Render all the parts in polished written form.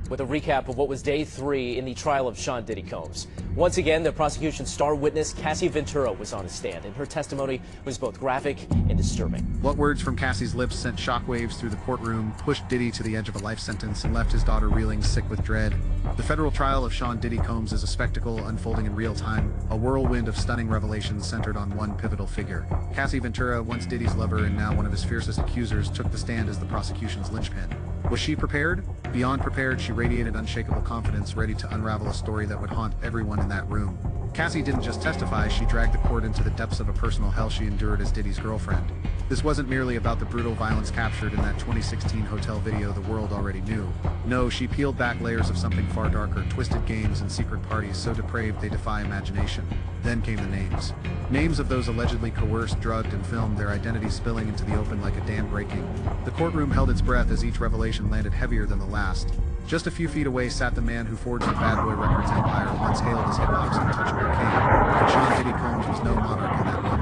with a recap of what was day 3 in the trial of Sean Diddy Combs. Once again, the prosecution's star witness, Cassie Ventura, was on the stand, and her testimony was both graphic and disturbing. What words from Cassie's lips sent shockwaves through the courtroom, pushed Diddy to the edge of a life sentence, and left his daughter reeling, sick with dread. The federal trial of Sean Diddy Combs is a spectacle unfolding in real time, a whirlwind of stunning revelations centered on one pivotal figure. Cassie Ventura, once Diddy's lover and now one of his fiercest accusers, took the stand as the prosecution's linchpin. Was she prepared? Beyond prepared, she radiated unshakable confidence, ready to unravel a story that would haunt everyone in that room. Cassie didn't just testify, she dragged the court into the depths of a personal hell she endured as Diddy's girlfriend. This wasn't merely about the brutal violence captured in that 2016 hotel video the world already knew. No, she peeled back layers of something far darker, twisted games and secret parties so depraved they defy imagination. Then came the names. Names of those allegedly coerced, drugged, and filmed, their identities spilling into the open like a dam breaking. The courtroom held its breath as each revelation landed heavier than the last. Just a few feet away sat the man who forged the Bad Boy Records empire, once hailed as hip-hop's untouchable king. But Sean Diddy Combs was no monarch in that moment.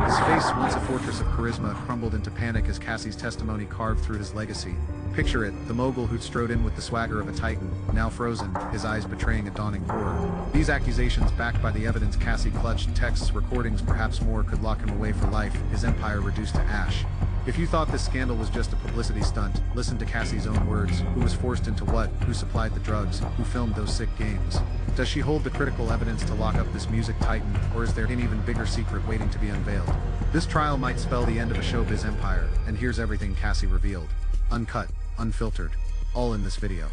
His face, once a fortress of charisma, crumbled into panic as Cassie's testimony carved through his legacy. Picture it, the mogul who'd strode in with the swagger of a titan, now frozen, his eyes betraying a dawning horror. These accusations, backed by the evidence Cassie clutched, texts, recordings, perhaps more, could lock him away for life, his empire reduced to ash. If you thought this scandal was just a publicity stunt, listen to Cassie's own words. Who was forced into what? Who supplied the drugs? Who filmed those sick games? Does she hold the critical evidence to lock up this music titan, or is there an even bigger secret waiting to be unveiled? This trial might spell the end of a showbiz empire, and here's everything Cassie revealed. Uncut, unfiltered, all in this video.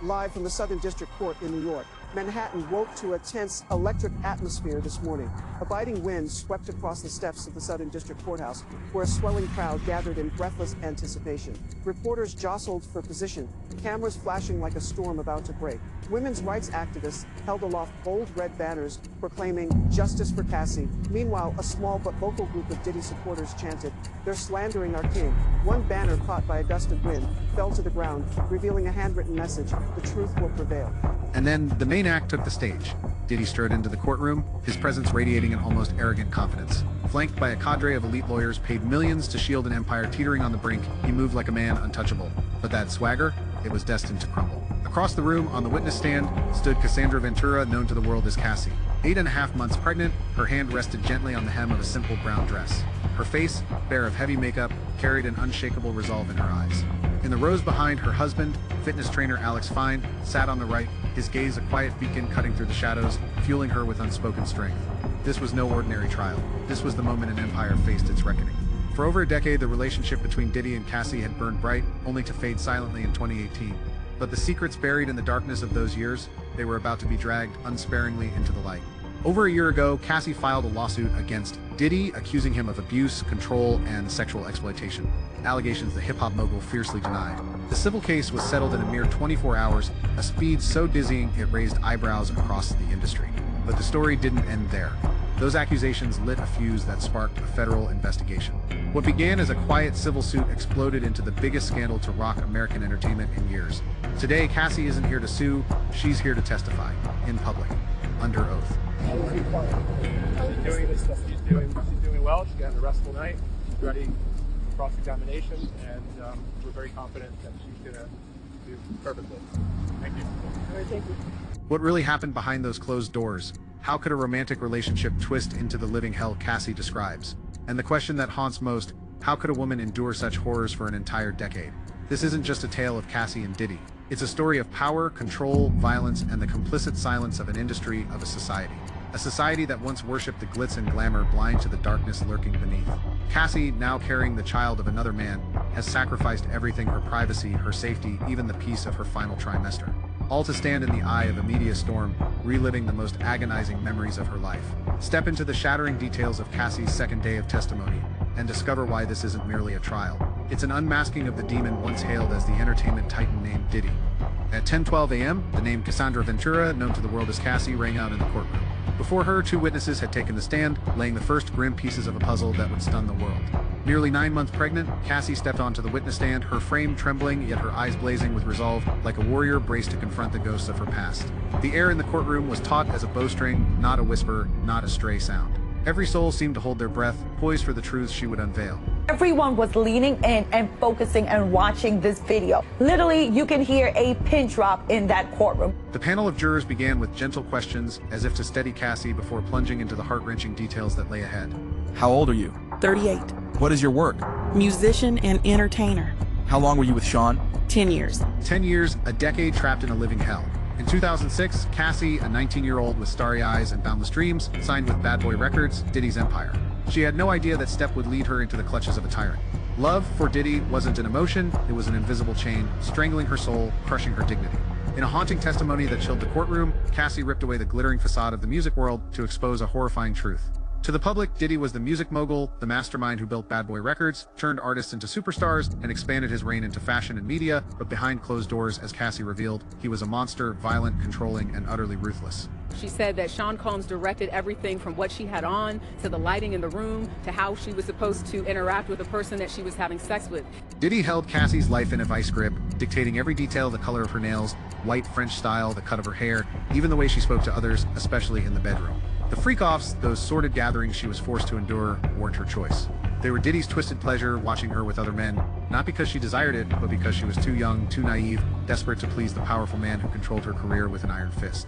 Live from the Southern District Court in New York, Manhattan woke to a tense electric atmosphere this morning. A biting wind swept across the steps of the Southern District Courthouse, where a swelling crowd gathered in breathless anticipation. Reporters jostled for position, cameras flashing like a storm about to break. Women's rights activists held aloft bold red banners proclaiming justice for Cassie. Meanwhile, a small but vocal group of Diddy supporters chanted, "They're slandering our king." One banner, caught by a gust of wind, fell to the ground, revealing a handwritten message: "The truth will prevail." And then the main act took the stage. Diddy strode into the courtroom, his presence radiating an almost arrogant confidence. Flanked by a cadre of elite lawyers paid millions to shield an empire teetering on the brink, he moved like a man untouchable. But that swagger, it was destined to crumble. Across the room, on the witness stand, stood Cassandra Ventura, known to the world as Cassie. 8.5 months pregnant, her hand rested gently on the hem of a simple brown dress. Her face, bare of heavy makeup, carried an unshakable resolve in her eyes. In the rows behind, her husband, fitness trainer Alex Fine, sat on the right, his gaze a quiet beacon cutting through the shadows, fueling her with unspoken strength. This was no ordinary trial. This was the moment an empire faced its reckoning. For over a decade, the relationship between Diddy and Cassie had burned bright, only to fade silently in 2018. But the secrets buried in the darkness of those years, they were about to be dragged unsparingly into the light. Over a year ago, Cassie filed a lawsuit against Diddy, accusing him of abuse, control, and sexual exploitation. Allegations the hip-hop mogul fiercely denied. The civil case was settled in a mere 24 hours, a speed so dizzying it raised eyebrows across the industry. But the story didn't end there. Those accusations lit a fuse that sparked a federal investigation. What began as a quiet civil suit exploded into the biggest scandal to rock American entertainment in years. Today, Cassie isn't here to sue, she's here to testify, in public, under oath. She's doing well. She's got an arrestable night. She's ready for cross-examination, and we're very confident that she's going to do perfectly. Thank you. All right, thank you. What really happened behind those closed doors? How could a romantic relationship twist into the living hell Cassie describes? And the question that haunts most, how could a woman endure such horrors for an entire decade? This isn't just a tale of Cassie and Diddy. It's a story of power, control, violence, and the complicit silence of an industry, of a society. A society that once worshipped the glitz and glamour, blind to the darkness lurking beneath. Cassie, now carrying the child of another man, has sacrificed everything: her privacy, her safety, even the peace of her final trimester. All to stand in the eye of a media storm, reliving the most agonizing memories of her life. Step into the shattering details of Cassie's second day of testimony, and discover why this isn't merely a trial. It's an unmasking of the demon once hailed as the entertainment titan named Diddy. At 10:12 a.m., the name Cassandra Ventura, known to the world as Cassie, rang out in the courtroom. Before her, 2 witnesses had taken the stand, laying the first grim pieces of a puzzle that would stun the world. Nearly 9 months pregnant, Cassie stepped onto the witness stand, her frame trembling, yet her eyes blazing with resolve, like a warrior braced to confront the ghosts of her past. The air in the courtroom was taut as a bowstring, not a whisper, not a stray sound. Every soul seemed to hold their breath, poised for the truths she would unveil. Everyone was leaning in and focusing and watching this video. Literally, you can hear a pin drop in that courtroom. The panel of jurors began with gentle questions, as if to steady Cassie before plunging into the heart-wrenching details that lay ahead. How old are you? 38. What is your work? Musician and entertainer. How long were you with Sean? 10 years. 10 years, a decade trapped in a living hell. In 2006, Cassie, a 19-year-old with starry eyes and boundless dreams, signed with Bad Boy Records, Diddy's empire. She had no idea that step would lead her into the clutches of a tyrant. Love for Diddy wasn't an emotion, it was an invisible chain, strangling her soul, crushing her dignity. In a haunting testimony that chilled the courtroom, Cassie ripped away the glittering facade of the music world to expose a horrifying truth. To the public, Diddy was the music mogul, the mastermind who built Bad Boy Records, turned artists into superstars, and expanded his reign into fashion and media, but behind closed doors, as Cassie revealed, he was a monster, violent, controlling, and utterly ruthless. She said that Sean Combs directed everything from what she had on, to the lighting in the room, to how she was supposed to interact with the person that she was having sex with. Diddy held Cassie's life in a vice grip, dictating every detail: the color of her nails, white French style, the cut of her hair, even the way she spoke to others, especially in the bedroom. The freakoffs, those sordid gatherings she was forced to endure, weren't her choice. They were Diddy's twisted pleasure, watching her with other men, not because she desired it, but because she was too young, too naive, desperate to please the powerful man who controlled her career with an iron fist.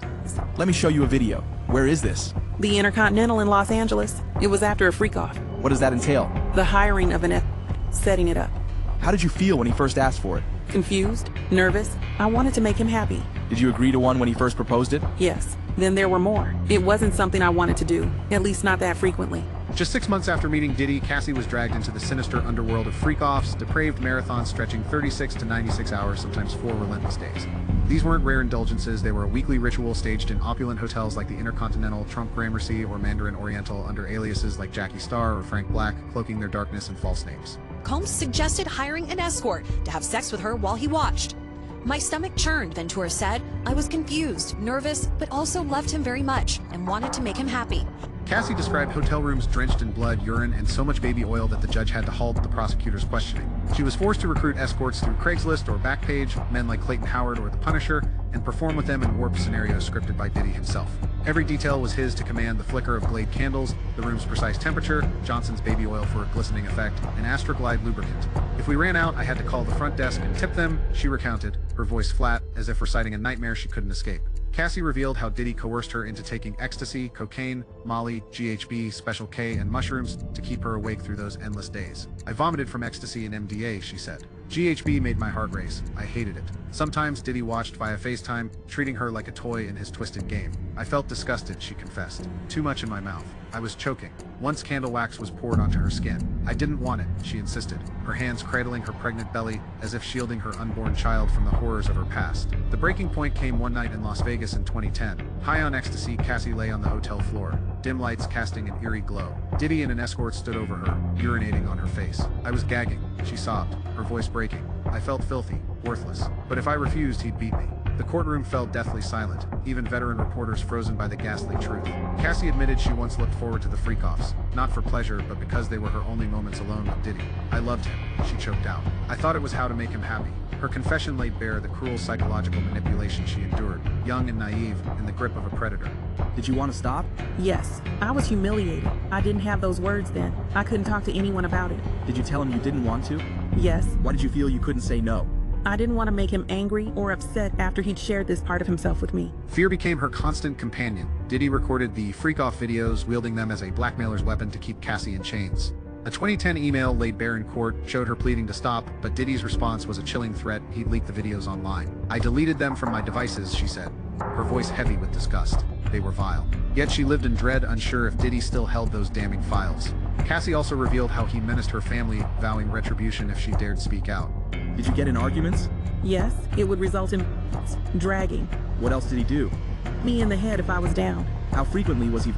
Let me show you a video. Where is this? The Intercontinental in Los Angeles. It was after a freak-off. What does that entail? The hiring of an setting it up. How did you feel when he first asked for it? Confused, nervous. I wanted to make him happy. Did you agree to one when he first proposed it? Yes. Then there were more. It wasn't something I wanted to do, at least not that frequently. Just 6 months after meeting Diddy, Cassie was dragged into the sinister underworld of freakoffs, depraved marathons stretching 36 to 96 hours, sometimes 4 relentless days. These weren't rare indulgences, they were a weekly ritual staged in opulent hotels like the Intercontinental, Trump Gramercy, or Mandarin Oriental under aliases like Jackie Starr or Frank Black, cloaking their darkness in false names. Combs suggested hiring an escort to have sex with her while he watched. My stomach churned, Ventura said. I was confused, nervous, but also loved him very much and wanted to make him happy. Cassie described hotel rooms drenched in blood, urine, and so much baby oil that the judge had to halt the prosecutor's questioning. She was forced to recruit escorts through Craigslist or Backpage, men like Clayton Howard or The Punisher, and perform with them in warped scenarios scripted by Diddy himself. Every detail was his to command: the flicker of Glade candles, the room's precise temperature, Johnson's baby oil for a glistening effect, and Astroglide lubricant. If we ran out, I had to call the front desk and tip them, she recounted, her voice flat, as if reciting a nightmare she couldn't escape. Cassie revealed how Diddy coerced her into taking ecstasy, cocaine, Molly, GHB, Special K, and mushrooms to keep her awake through those endless days. I vomited from ecstasy and MDA, she said. GHB made my heart race. I hated it. Sometimes Diddy watched via FaceTime, treating her like a toy in his twisted game. I felt disgusted, she confessed. Too much in my mouth. I was choking. Once candle wax was poured onto her skin. I didn't want it, she insisted, her hands cradling her pregnant belly as if shielding her unborn child from the horrors of her past. The breaking point came one night in Las Vegas in 2010. High on ecstasy, Cassie lay on the hotel floor, dim lights casting an eerie glow. Diddy and an escort stood over her, urinating on her face. I was gagging, she sobbed, her voice breaking. I felt filthy, worthless. But if I refused, he'd beat me. The courtroom fell deathly silent, even veteran reporters frozen by the ghastly truth. Cassie admitted she once looked forward to the freakoffs, not for pleasure, but because they were her only moments alone with Diddy. I loved him, she choked out. I thought it was how to make him happy. Her confession laid bare the cruel psychological manipulation she endured, young and naive, in the grip of a predator. Did you want to stop? Yes. I was humiliated. I didn't have those words then. I couldn't talk to anyone about it. Did you tell him you didn't want to? Yes. Why did you feel you couldn't say no? I didn't want to make him angry or upset after he'd shared this part of himself with me. Fear became her constant companion. Diddy recorded the freak-off videos, wielding them as a blackmailer's weapon to keep Cassie in chains. A 2010 email laid bare in court showed her pleading to stop, but Diddy's response was a chilling threat. He'd leak the videos online. I deleted them from my devices, she said, her voice heavy with disgust. They were vile. Yet she lived in dread, unsure if Diddy still held those damning files. Cassie also revealed how he menaced her family, vowing retribution if she dared speak out. Did you get in arguments? Yes, it would result in dragging. What else did he do? Me in the head if I was down. How frequently was he?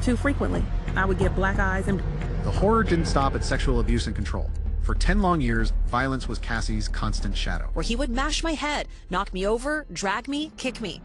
Too frequently. I would get black eyes and... The horror didn't stop at sexual abuse and control. For 10 long years, violence was Cassie's constant shadow. Where he would mash my head, knock me over, drag me, kick me.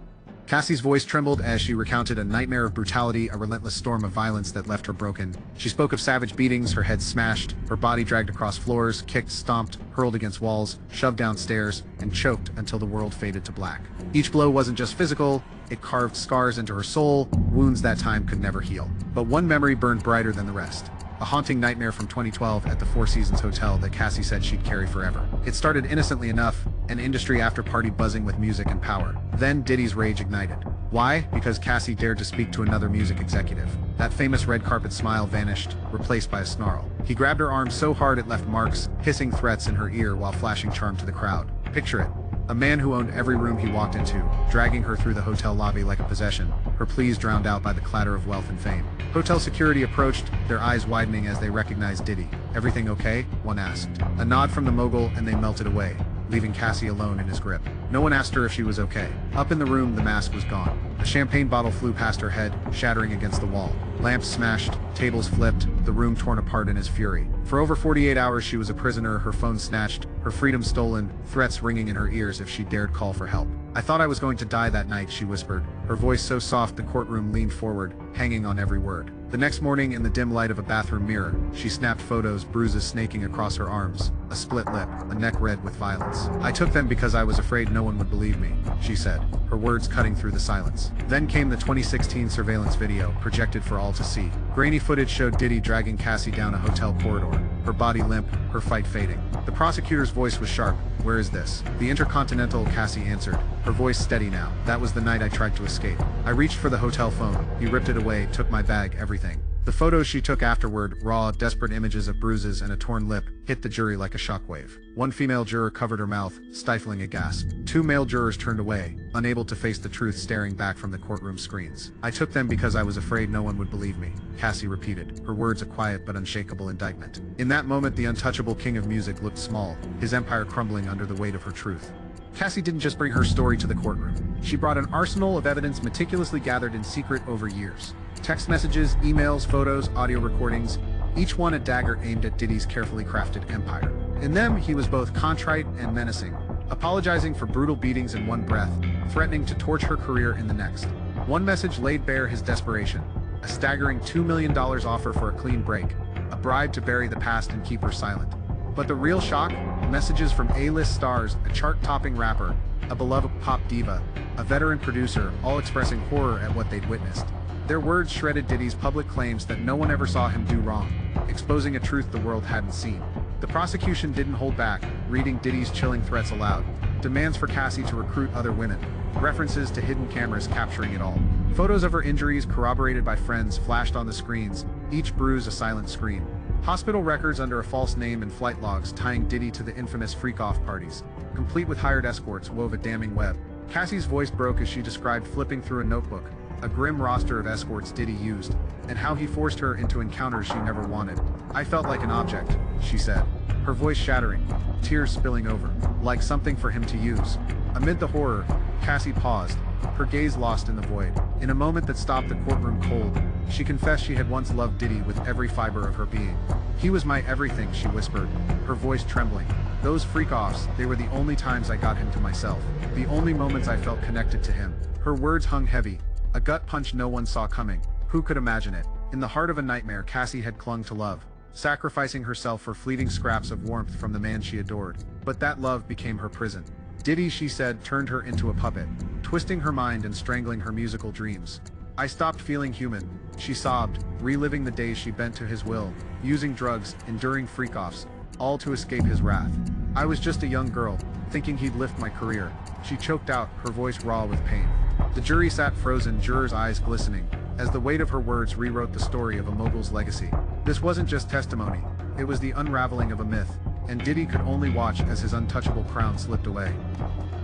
Cassie's voice trembled as she recounted a nightmare of brutality, a relentless storm of violence that left her broken. She spoke of savage beatings, her head smashed, her body dragged across floors, kicked, stomped, hurled against walls, shoved down stairs, and choked until the world faded to black. Each blow wasn't just physical, it carved scars into her soul, wounds that time could never heal. But one memory burned brighter than the rest. A haunting nightmare from 2012 at the Four Seasons Hotel that Cassie said she'd carry forever. It started innocently enough, an industry after-party buzzing with music and power. Then Diddy's rage ignited. Why? Because Cassie dared to speak to another music executive. That famous red carpet smile vanished, replaced by a snarl. He grabbed her arm so hard it left marks, hissing threats in her ear while flashing charm to the crowd. Picture it. A man who owned every room he walked into, dragging her through the hotel lobby like a possession, her pleas drowned out by the clatter of wealth and fame. Hotel security approached, their eyes widening as they recognized Diddy. "Everything okay?" one asked. A nod from the mogul and they melted away, leaving Cassie alone in his grip. No one asked her if she was okay. Up in the room, the mask was gone. A champagne bottle flew past her head, shattering against the wall. Lamps smashed, tables flipped, the room torn apart in his fury. For over 48 hours she was a prisoner, her phone snatched, her freedom stolen, threats ringing in her ears if she dared call for help. "I thought I was going to die that night," she whispered, her voice so soft the courtroom leaned forward, hanging on every word. The next morning, in the dim light of a bathroom mirror, she snapped photos, bruises snaking across her arms, a split lip, a neck red with violence. "I took them because I was afraid no one would believe me," she said, her words cutting through the silence. Then came the 2016 surveillance video, projected for all to see. Grainy footage showed Diddy dragging Cassie down a hotel corridor, her body limp, her fight fading. The prosecutor's voice was sharp. "Where is this?" "The Intercontinental," Cassie answered, her voice steady now. "That was the night I tried to escape. I reached for the hotel phone. He ripped it away, took my bag, everything." The photos she took afterward, raw, desperate images of bruises and a torn lip, hit the jury like a shockwave. One female juror covered her mouth, stifling a gasp. Two male jurors turned away, unable to face the truth, staring back from the courtroom screens. "I took them because I was afraid no one would believe me," Cassie repeated, her words a quiet but unshakable indictment. In that moment, the untouchable king of music looked small, his empire crumbling under the weight of her truth. Cassie didn't just bring her story to the courtroom. She brought an arsenal of evidence meticulously gathered in secret over years. Text messages, emails, photos, audio recordings, each one a dagger aimed at Diddy's carefully crafted empire. In them, he was both contrite and menacing, apologizing for brutal beatings in one breath, threatening to torch her career in the next. One message laid bare his desperation, a staggering $2 million offer for a clean break, a bribe to bury the past and keep her silent. But the real shock? Messages from A-list stars, a chart-topping rapper, a beloved pop diva, a veteran producer, all expressing horror at what they'd witnessed. Their words shredded Diddy's public claims that no one ever saw him do wrong, exposing a truth the world hadn't seen. The prosecution didn't hold back, reading Diddy's chilling threats aloud. Demands for Cassie to recruit other women. References to hidden cameras capturing it all. Photos of her injuries, corroborated by friends, flashed on the screens, each bruise a silent scream. Hospital records under a false name and flight logs tying Diddy to the infamous freak-off parties, complete with hired escorts, wove a damning web. Cassie's voice broke as she described flipping through a notebook, a grim roster of escorts Diddy used, and how he forced her into encounters she never wanted. "I felt like an object," she said, her voice shattering, tears spilling over, like something for him to use. Amid the horror, Cassie paused, her gaze lost in the void. In a moment that stopped the courtroom cold, she confessed she had once loved Diddy with every fiber of her being. "He was my everything," she whispered, her voice trembling. "Those freak-offs, they were the only times I got him to myself, the only moments I felt connected to him." Her words hung heavy, a gut punch no one saw coming. Who could imagine it? In the heart of a nightmare, Cassie had clung to love, sacrificing herself for fleeting scraps of warmth from the man she adored. But that love became her prison. Diddy, she said, turned her into a puppet, twisting her mind and strangling her musical dreams. "I stopped feeling human," she sobbed, reliving the days she bent to his will, using drugs, enduring freak-offs, all to escape his wrath. "I was just a young girl, thinking he'd lift my career," she choked out, her voice raw with pain. The jury sat frozen, jurors' eyes glistening, as the weight of her words rewrote the story of a mogul's legacy. This wasn't just testimony, it was the unraveling of a myth, and Diddy could only watch as his untouchable crown slipped away.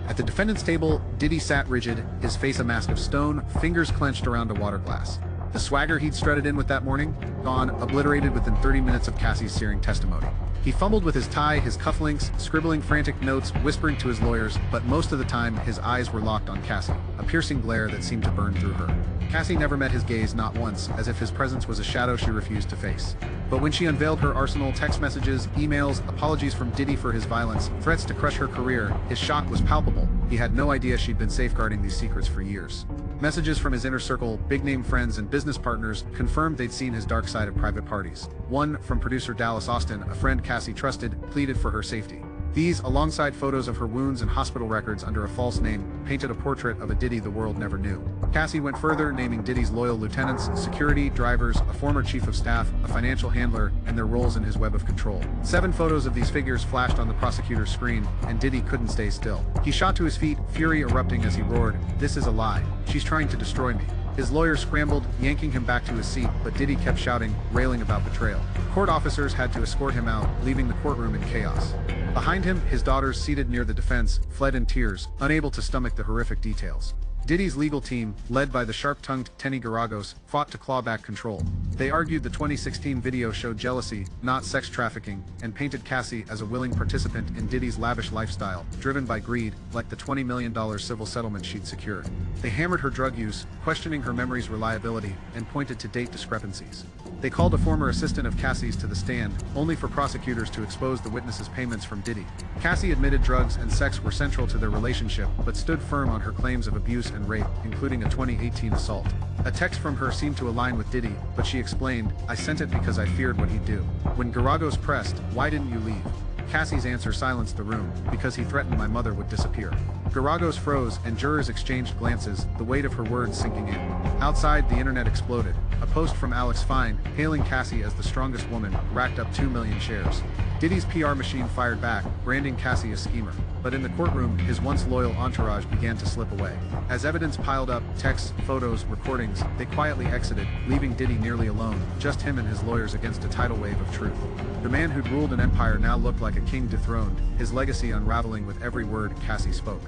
At the defendant's table, Diddy sat rigid, his face a mask of stone, fingers clenched around a water glass. The swagger he'd strutted in with that morning, gone, obliterated within 30 minutes of Cassie's searing testimony. He fumbled with his tie, his cufflinks, scribbling frantic notes, whispering to his lawyers, but most of the time, his eyes were locked on Cassie, a piercing glare that seemed to burn through her. Cassie never met his gaze, not once, as if his presence was a shadow she refused to face. But when she unveiled her arsenal, text messages, emails, apologies from Diddy for his violence, threats to crush her career, his shock was palpable. He had no idea she'd been safeguarding these secrets for years. Messages from his inner circle, big-name friends and business partners, confirmed they'd seen his dark side at private parties. One, from producer Dallas Austin, a friend Cassie trusted, pleaded for her safety. These, alongside photos of her wounds and hospital records under a false name, painted a portrait of a Diddy the world never knew. Cassie went further, naming Diddy's loyal lieutenants, security, drivers, a former chief of staff, a financial handler, and their roles in his web of control. 7 photos of these figures flashed on the prosecutor's screen, and Diddy couldn't stay still. He shot to his feet, fury erupting as he roared, "This is a lie. She's trying to destroy me." His lawyer scrambled, yanking him back to his seat, but Diddy kept shouting, railing about betrayal. Court officers had to escort him out, leaving the courtroom in chaos. Behind him, his daughters, seated near the defense, fled in tears, unable to stomach the horrific details. Diddy's legal team, led by the sharp-tongued Tenny Garagos, fought to claw back control. They argued the 2016 video showed jealousy, not sex trafficking, and painted Cassie as a willing participant in Diddy's lavish lifestyle, driven by greed, like the $20 million civil settlement she'd secured. They hammered her drug use, questioning her memory's reliability, and pointed to date discrepancies. They called a former assistant of Cassie's to the stand, only for prosecutors to expose the witness's payments from Diddy. Cassie admitted drugs and sex were central to their relationship, but stood firm on her claims of abuse and rape, including a 2018 assault. A text from her seemed to align with Diddy, but she explained, "I sent it because I feared what he'd do." When Garagos pressed, "Why didn't you leave?" Cassie's answer silenced the room, "Because he threatened my mother would disappear." Garagos froze, and jurors exchanged glances, the weight of her words sinking in. Outside, the internet exploded. A post from Alex Fine, hailing Cassie as the strongest woman, racked up 2 million shares. Diddy's PR machine fired back, branding Cassie a schemer. But in the courtroom, his once loyal entourage began to slip away. As evidence piled up, texts, photos, recordings, they quietly exited, leaving Diddy nearly alone, just him and his lawyers against a tidal wave of truth. The man who'd ruled an empire now looked like a king dethroned, his legacy unraveling with every word Cassie spoke.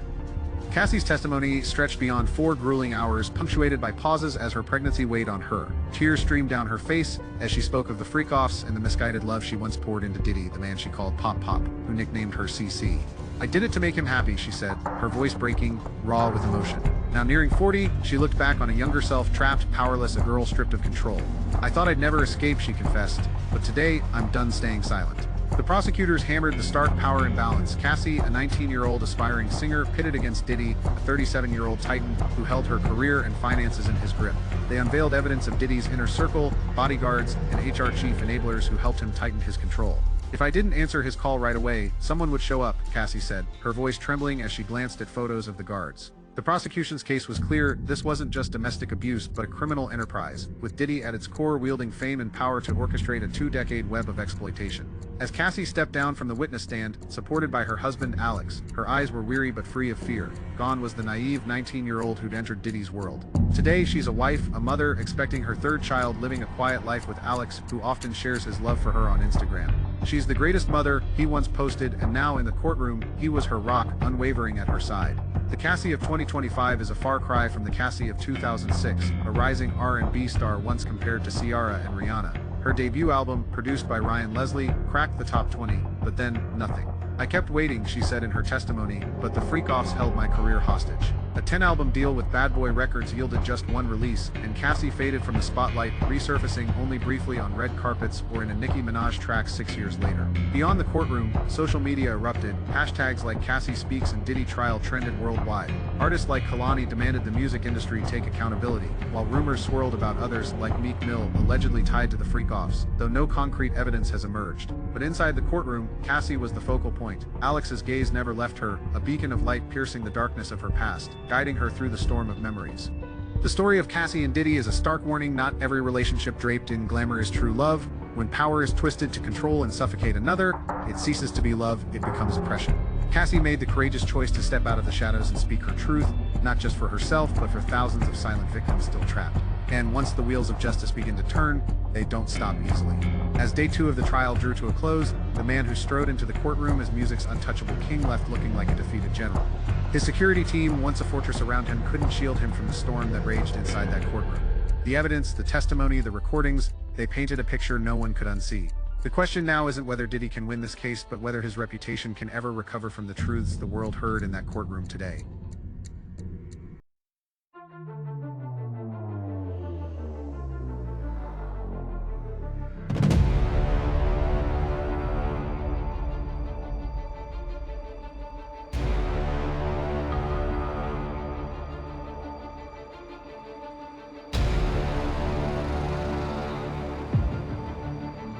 Cassie's testimony stretched beyond 4 grueling hours, punctuated by pauses as her pregnancy weighed on her. Tears streamed down her face as she spoke of the freakoffs and the misguided love she once poured into Diddy, the man she called Pop Pop, who nicknamed her CC. "I did it to make him happy," she said, her voice breaking, raw with emotion. Now nearing 40, she looked back on a younger self, trapped, powerless, a girl stripped of control. "I thought I'd never escape," she confessed, "but today, I'm done staying silent." The prosecutors hammered the stark power imbalance. Cassie, a 19-year-old aspiring singer, pitted against Diddy, a 37-year-old titan who held her career and finances in his grip. They unveiled evidence of Diddy's inner circle, bodyguards, and HR chief enablers who helped him tighten his control. "If I didn't answer his call right away, someone would show up," Cassie said, her voice trembling as she glanced at photos of the guards. The prosecution's case was clear. This wasn't just domestic abuse, but a criminal enterprise, with Diddy at its core wielding fame and power to orchestrate a 2-decade web of exploitation. As Cassie stepped down from the witness stand, supported by her husband Alex, her eyes were weary but free of fear. Gone was the naive 19-year-old who'd entered Diddy's world. Today, she's a wife, a mother, expecting her 3rd child, living a quiet life with Alex, who often shares his love for her on Instagram. "She's the greatest mother," he once posted, and now in the courtroom, he was her rock, unwavering at her side. The Cassie of 2025 is a far cry from the Cassie of 2006, a rising R&B star once compared to Ciara and Rihanna. Her debut album, produced by Ryan Leslie, cracked the top 20, but then, nothing. "I kept waiting," she said in her testimony, "but the freakoffs held my career hostage." A 10-album deal with Bad Boy Records yielded just 1 release, and Cassie faded from the spotlight, resurfacing only briefly on red carpets or in a Nicki Minaj track 6 years later. Beyond the courtroom, social media erupted. Hashtags like Cassie Speaks and Diddy Trial trended worldwide. Artists like Kalani demanded the music industry take accountability, while rumors swirled about others like Meek Mill allegedly tied to the freakoffs, though no concrete evidence has emerged. But inside the courtroom, Cassie was the focal point. Alex's gaze never left her, a beacon of light piercing the darkness of her past, guiding her through the storm of memories. The story of Cassie and Diddy is a stark warning. Not every relationship draped in glamour is true love. When power is twisted to control and suffocate another, it ceases to be love, it becomes oppression. Cassie made the courageous choice to step out of the shadows and speak her truth, not just for herself, but for thousands of silent victims still trapped. And once the wheels of justice begin to turn, they don't stop easily. As day 2 of the trial drew to a close, the man who strode into the courtroom as music's untouchable king left looking like a defeated general. His security team, once a fortress around him, couldn't shield him from the storm that raged inside that courtroom. The evidence, the testimony, the recordings, they painted a picture no one could unsee. The question now isn't whether Diddy can win this case, but whether his reputation can ever recover from the truths the world heard in that courtroom today.